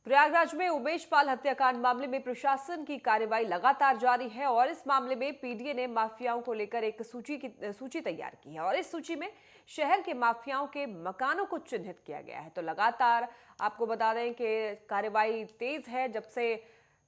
प्रयागराज में उमेश पाल हत्याकांड मामले में प्रशासन की कार्रवाई लगातार जारी है और इस मामले में पीडीए ने माफियाओं को लेकर एक सूची तैयार की है और इस सूची में शहर के माफियाओं के मकानों को चिन्हित किया गया है। तो लगातार आपको बता दें कि कार्रवाई तेज है जब से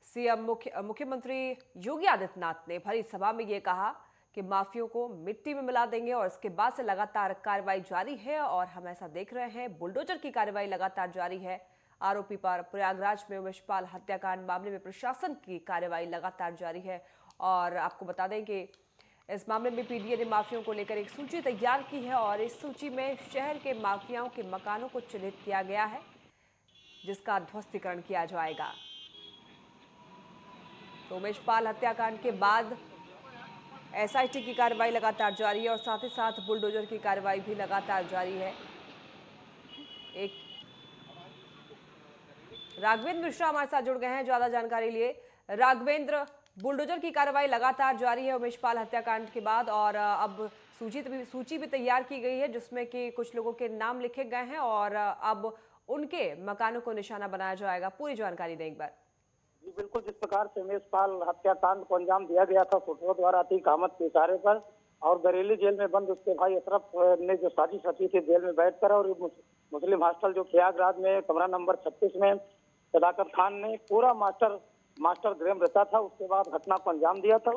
सीएम मुख्यमंत्री योगी आदित्यनाथ ने भरी सभा में ये कहा कि माफियों को मिट्टी में मिला देंगे और इसके बाद से लगातार कार्रवाई जारी है और हम ऐसा देख रहे हैं बुलडोजर की कार्रवाई लगातार जारी है। आरोपी पर प्रयागराज में उमेश पाल हत्याकांड मामले में प्रशासन की कार्रवाई लगातार जारी है और आपको बता दें कि इस मामले में पीडीए ने माफियाओं को लेकर एक सूची तैयार की है और इस सूची में शहर के माफियाओं के मकानों को चिन्हित किया गया है जिसका ध्वस्तीकरण किया जाएगा। तो उमेश पाल हत्याकांड के बाद एसआईटी की कार्रवाई लगातार जारी है और साथ ही साथ बुलडोजर की कार्रवाई भी लगातार जारी है। एक राघवेंद्र मिश्रा हमारे साथ जुड़ गए हैं ज्यादा जानकारी लिए। राघवेंद्र, बुलडोजर की कार्रवाई लगातार जारी है उमेश पाल हत्याकांड के बाद और अब सूची भी तैयार की गई है जिसमें कि कुछ लोगों के नाम लिखे गए हैं और अब उनके मकानों को निशाना बनाया जाएगा। पूरी जानकारी दें एक बार। जी बिल्कुल, जिस प्रकार से उमेश पाल हत्याकांड को अंजाम दिया गया था सूत्रों द्वारा अतीक अहमद के इशारे पर और बरेली जेल में बंद उसके भाई अशरफ ने जो साजिश रची थी जेल में बैठकर और मुस्लिम हॉस्टल जो प्रयागराज में कमरा नंबर 36 में सदाकत खान ने पूरा मास्टर ग्रेम रचा था। उसके बाद घटना को अंजाम दिया था।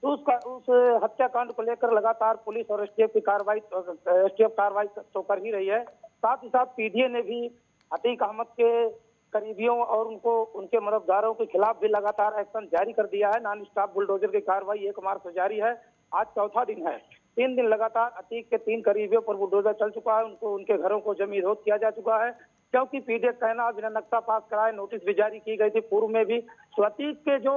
उस हत्याकांड को लेकर लगातार पुलिस और एसटीएफ कार्रवाई तो कर ही रही है। साथ ही साथ पीडीए ने भी अतीक अहमद के करीबियों और उनके मददगारों के खिलाफ भी लगातार एक्शन जारी कर दिया है। नॉन स्टॉप बुलडोजर की कार्रवाई 1 मार्च से जारी है। आज चौथा दिन है। 3 दिन लगातार अतीक के 3 करीबियों पर बुलडोजर चल चुका है। उनके घरों को जमीन रोध किया जा चुका है क्योंकि पीडीए कहना बिना नक्शा पास कराए नोटिस भी जारी की गई थी पूर्व में भी। तो अतीक के जो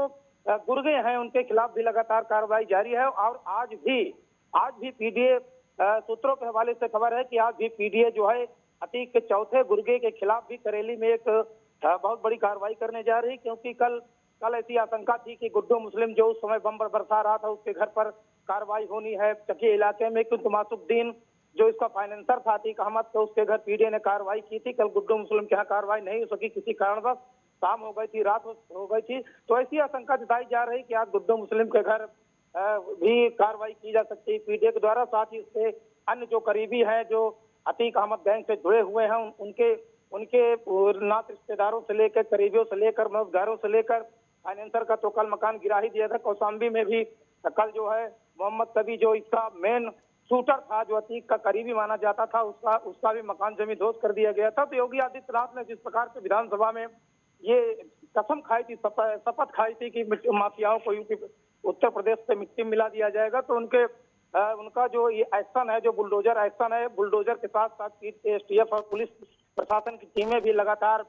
गुर्गे हैं उनके खिलाफ भी लगातार कार्रवाई जारी है और आज भी पीडीए सूत्रों के हवाले से खबर है कि आज भी पीडीए जो है अतीक के चौथे गुर्गे के खिलाफ भी करेली में एक बहुत बड़ी कार्रवाई करने जा रही, क्योंकि कल ऐसी आशंका थी कि गुड्डू मुस्लिम जो उस समय बम बरसा रहा था उसके घर पर कार्रवाई होनी है चकी इलाके में, क्योंकि मासुद्दीन जो इसका फाइनेंसर था अतीक अहमद तो उसके घर पीडीए ने कार्रवाई की थी। कल गुड्डू मुस्लिम के यहाँ कार्रवाई नहीं हो सकी, किसी कारणवश शाम हो गई थी, रात हो गई थी। तो ऐसी आशंका जताई जा रही कि आज गुड्डू मुस्लिम के घर भी कार्रवाई की जा सकती है पीडीए के द्वारा। साथ ही उसके अन्य जो करीबी हैं जो अतीक अहमद गैंग से जुड़े हुए हैं उनके नात रिश्तेदारों से लेकर करीबियों से लेकर मददगारों से लेकर फाइनेंसर का तो कल मकान गिरा ही दिया था। कौशाम्बी में भी कल जो है मोहम्मद कबी जो इसका मेन शूटर था जो अतीक का करीबी माना जाता था उसका भी मकान जमीन ध्वस्त कर दिया गया था। तो योगी आदित्यनाथ ने जिस प्रकार से विधानसभा में ये कसम खाई थी, शपथ खाई थी कि माफियाओं को उत्तर प्रदेश से मिट्टी मिला दिया जाएगा, तो उनका जो ये एक्शन है जो बुलडोजर एक्शन है, बुलडोजर के साथ साथ एसटीएफ और पुलिस प्रशासन की टीमें भी लगातार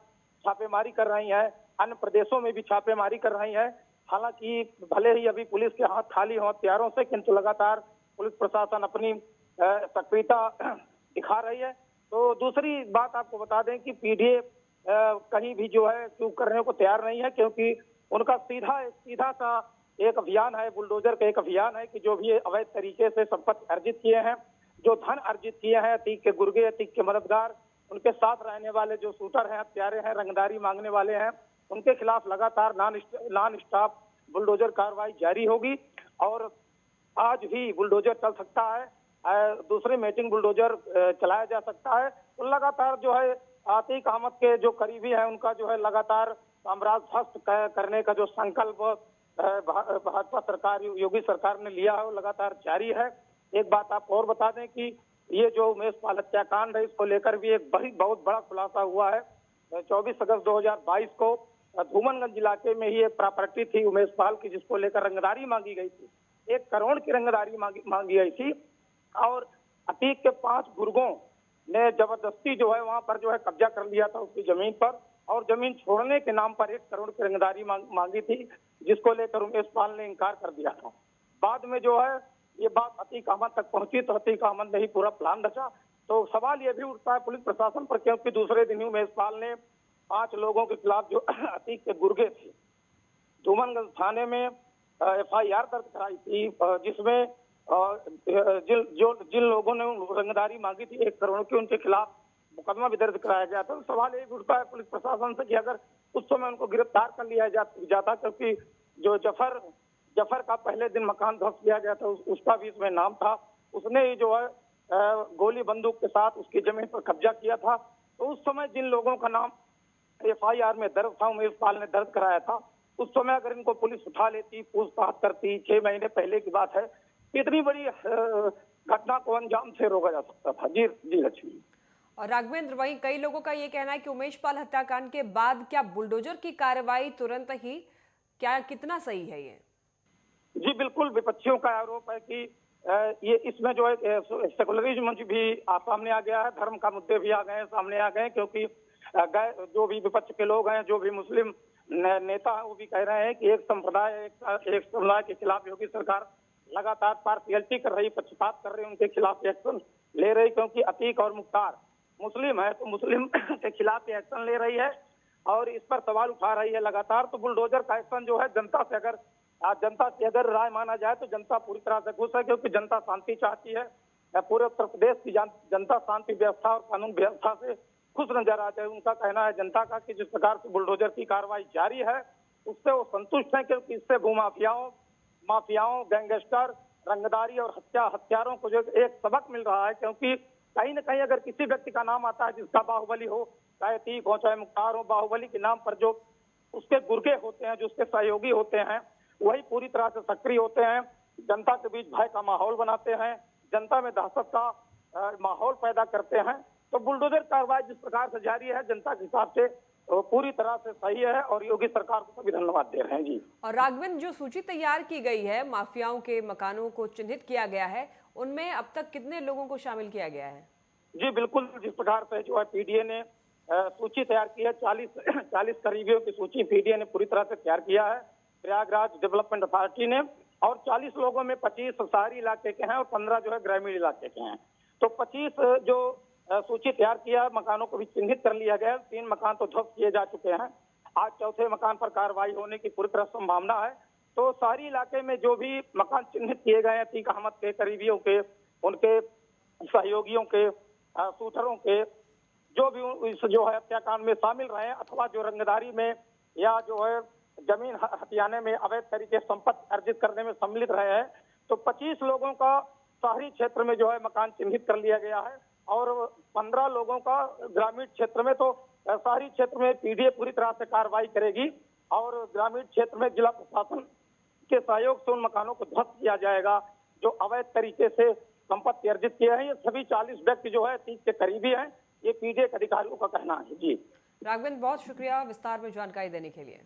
छापेमारी कर रही हैं। अन्य प्रदेशों में भी छापेमारी कर रही हैं। हालांकि भले ही अभी पुलिस के हाथ खाली हों हथियारों से, किंतु लगातार पुलिस प्रशासन अपनी सक्रियता दिखा रही है। तो दूसरी बात आपको बता दें कि पीडीए कहीं भी जो है चूक करने को तैयार नहीं है, क्योंकि उनका सीधा सा एक अभियान है, बुलडोजर का एक अभियान है कि जो भी अवैध तरीके से संपत्ति अर्जित किए हैं, जो धन अर्जित किए हैं, अतीक के गुर्गे, अतीक के मददगार, उनके साथ रहने वाले जो शूटर हैं, हत्यारे हैं, रंगदारी मांगने वाले हैं, उनके खिलाफ लगातार नॉन स्टॉप बुलडोजर कार्रवाई जारी होगी। और आज भी बुलडोजर चल सकता है, दूसरी मैचिंग बुलडोजर चलाया जा सकता है। तो लगातार जो है अतीक अहमद के जो करीबी हैं उनका जो है लगातार साम्राज्य ध्वस्त करने का जो संकल्प भाजपा सरकार योगी सरकार ने लिया है वो लगातार जारी है। एक बात आपको और बता दें कि ये जो उमेश पाल हत्याकांड है इसको लेकर भी एक बहुत बड़ा खुलासा हुआ है। 24 अगस्त 2022 को धूमनगंज इलाके में ही एक प्रॉपर्टी थी उमेश पाल की जिसको लेकर रंगदारी मांगी गई थी। 1 करोड़ की रंगदारी मांगी गई थी और अतीक के 5 गुर्गों ने जबरदस्ती जो है वहां पर जो है कब्जा कर लिया था उसकी जमीन पर और जमीन छोड़ने के नाम पर 1 करोड़ की रंगदारी मांगी थी, जिसको लेकर उमेश पाल ने इनकार कर दिया था। बाद में जो है ये बात अतीक अहमद तक पहुंची तो अतीक अहमद ने ही पूरा प्लान रचा। तो सवाल ये भी उठता है पुलिस प्रशासन पर, क्योंकि दूसरे दिन ही उमेश पाल ने 5 लोगों के खिलाफ जो अतीक के गुर्गे थे धूमनगंज थाने में FIR दर्ज कराई थी, जिसमें जिन लोगों ने रंगदारी मांगी थी 1 करोड़ की उनके खिलाफ मुकदमा भी दर्ज कराया गया था। तो सवाल ये उठता है पुलिस प्रशासन से कि अगर उस समय उनको गिरफ्तार कर लिया जाता, क्योंकि जो जफर का पहले दिन मकान ध्वस्त किया गया था उसका भी इसमें नाम था। उसने ही जो है गोली बंदूक के साथ उसकी जमीन पर कब्जा किया था। तो उस समय जिन लोगों का नाम FIR में दर्ज था, उमेश पाल ने दर्ज कराया था, उस समय अगर इनको पुलिस उठा लेती, पूछताछ करती, 6 महीने पहले की बात है, इतनी बड़ी घटना को अंजाम से रोका जा सकता था। जी जी लक्ष्मी। और राघवेंद्र, वहीं कई लोगों का ये कहना है कि उमेश पाल हत्याकांड के बाद क्या बुलडोजर की कार्रवाई तुरंत ही, क्या कितना सही है ये? जी बिल्कुल, विपक्षियों का आरोप है कि ये इसमें जो है सेकुलरिज्म भी सामने आ गया है, धर्म का मुद्दे भी आ गए हैं, सामने आ गए, क्योंकि जो भी विपक्ष के लोग हैं, जो भी मुस्लिम नेता हैं, वो भी कह रहे हैं कि एक समुदाय के खिलाफ योगी सरकार लगातार पार्शियलिटी कर रही, पक्षपात कर रही, उनके खिलाफ एक्शन ले रही, क्योंकि अतीक और मुख्तार मुस्लिम है तो मुस्लिम के खिलाफ एक्शन ले रही है और इस पर सवाल उठा रही है लगातार। तो बुलडोजर का एक्शन जो है जनता से अगर राय माना जाए तो जनता पूरी तरह से खुश है, क्योंकि जनता शांति चाहती है। पूरे उत्तर प्रदेश की जनता शांति व्यवस्था और कानून व्यवस्था से खुश नजर आते हैं। उनका कहना है जनता का कि जिस प्रकार से बुलडोजर की कार्रवाई जारी है उससे वो संतुष्ट है, क्योंकि इससे माफियाओं, गैंगस्टर, रंगदारी और हत्यारों को जो एक सबक मिल रहा है। क्योंकि कहीं न कहीं अगर किसी व्यक्ति का नाम आता है जिसका बाहुबली हो, चाहे अतीक हो चाहे मुख्तार हो, बाहुबली के नाम पर जो उसके गुर्गे होते हैं, जो उसके सहयोगी होते हैं, वही पूरी तरह से सक्रिय होते हैं, जनता के बीच भय का माहौल बनाते हैं, जनता में दहशत का माहौल पैदा करते हैं। तो बुलडोजर कार्रवाई जिस प्रकार से जारी है, जनता के हिसाब से पूरी तरह से सही है और योगी सरकार को सभी धन्यवाद दे रहे हैं। जी। और राघवेंद्र, जो सूची तैयार की गई है, माफियाओं के मकानों को चिन्हित किया गया है, उनमें अब तक कितने लोगों को शामिल किया गया है? जी बिल्कुल, जिस प्रकार से जो है PDA ने सूची तैयार की है, 40 करीबियों की सूची PDA ने पूरी तरह से तैयार किया है, प्रयागराज डेवलपमेंट अथॉरिटी ने। और 40 लोगों में 25 शहरी इलाके के हैं और 15 जो है ग्रामीण इलाके के हैं। तो 25 जो सूची तैयार किया, मकानों को भी चिन्हित कर लिया गया। 3 मकान तो ध्वस्त किए जा चुके हैं, आज चौथे मकान पर कार्रवाई होने की पूरी तरह संभावना है। तो शहरी इलाके में जो भी मकान चिन्हित किए गए हैं, अतीक अहमद के करीबियों के, उनके सहयोगियों के, शूटरों के, जो भी इस जो है हत्याकांड में शामिल रहे हैं अथवा जो रंगदारी में या जो है जमीन हथियाने में अवैध तरीके संपत्ति अर्जित करने में सम्मिलित रहे हैं, तो 25 लोगों का शहरी क्षेत्र में जो है मकान चिन्हित कर लिया गया है और 15 लोगों का ग्रामीण क्षेत्र में। तो शहरी क्षेत्र में PDA पूरी तरह से कार्रवाई करेगी और ग्रामीण क्षेत्र में जिला प्रशासन के सहयोग से उन मकानों को ध्वस्त किया जाएगा जो अवैध तरीके से संपत्ति अर्जित किए हैं। ये सभी 40 व्यक्ति जो है 30 के करीबी हैं, ये PDA के अधिकारियों का कहना है। जी राघवेंद्र, बहुत शुक्रिया विस्तार में जानकारी देने के लिए।